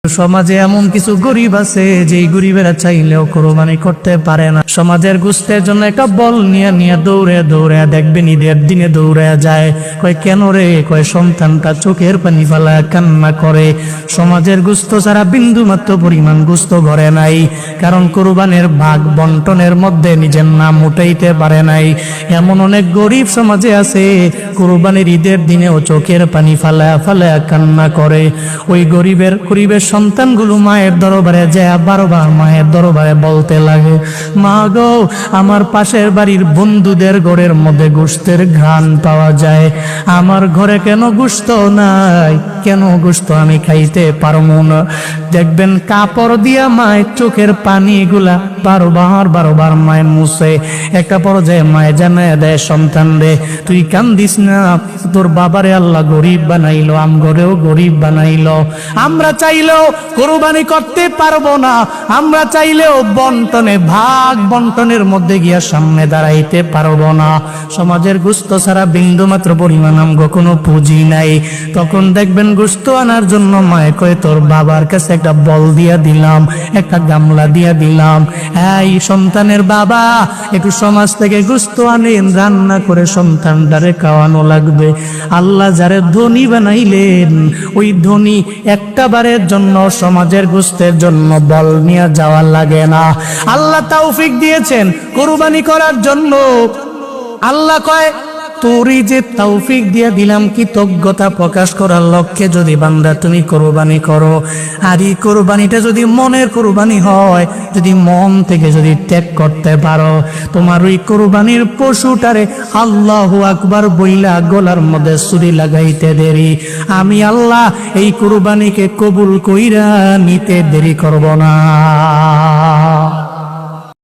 সমাজে এমন কিছু গরিব আছে যেই গরিবেরা চাইলেও কোরবানি করতে পারে না। সমাজের গোশতের জন্য একটা বল নিয়ে দৌড়ে দৌড়ে দেখবেন ঈদের দিনে দৌড়ে যায়। কয় কেন রে? কয় সন্তানটা চোখের পানি ফেলা কান্না করে। সমাজের গোশত ছাড়া বিন্দু মাত্র পরিমাণ গোশত ঘরে নাই, কারণ কোরবানির ভাগ বন্টনের মধ্যে নিজের নাম উঠাইতে পারে নাই। এমন অনেক গরিব সমাজে আছে কোরবানির ঈদের দিনেও চোখের পানি ফালায়া ফালায়া কান্না করে। ওই গরিবের সন্তানগুলো মায়ের দরবারে যায়, বারবার মায়ের দরবারে বলতে লাগে, মা গো, আমার পাশের বাড়ির বন্ধুদের ঘরের মধ্যে গোশতের ঘ্রাণ পাওয়া যায়, আমার ঘরে কেন গোশত নাই? কেন গোশত আমি খাইতে পারবো না? দেখবেন কাপড় দিয়া মায়ের চোখের পানিগুলা বারবার মায়ের মুছে। একটা পর্যায়ে মায়ে জানায় দেয় সন্তান রে, তুই কান্দিস না, তোর বাবারে আল্লাহ গরিব বানাইলো, আমগরেও গরিব বানাইলো। আমরা চাইলেও কোরবানি করতে পারবো না, আমরা চাইলেও ভাগ বন্টনের মধ্যে গিয়া সামনে দাঁড়াইতে পারবো না। সমাজের গোশত ছাড়া বিন্দু মাত্র পরিমাণ আমগো কোনো পুঁজি নাই। তখন দেখবেন গোশত আনার জন্য মায়ে কয়, তোর বাবার কাছে একটা বল দিয়া দিলাম, একটা গামলা দিয়া দিলাম, এই সন্তানের বাবা একটু সমাজ থেকে গোশত আনেন, রান্না করে সন্তানটারে খাওয়ানো লাগবে। আল্লাহ যারে ধনী বানাইলেন, ওই ধনী একটা বারের জন্য সমাজের গোশতের জন্য বল নিয়ে যাওয়া লাগে না। আল্লাহ তৌফিক দিয়েছেন কুরবানি করার জন্য। আল্লাহ কয়, তোরই যে তৌফিক দিয়ে দিলাম কৃতজ্ঞতা প্রকাশ করার লক্ষ্যে যদি বান্দা তুমি কোরবানি করো, আর এই কোরবানিটা যদি মনের কোরবানি হয়, যদি মন থেকে যদি ত্যাগ করতে পারো, তোমার ওই কোরবানির পশুটারে আল্লাহু আকবার বইলা গলার মধ্যে ছুরি লাগাইতে দেরি, আমি আল্লাহ এই কোরবানিকে কবুল কইরা নিতে দেরি করব না।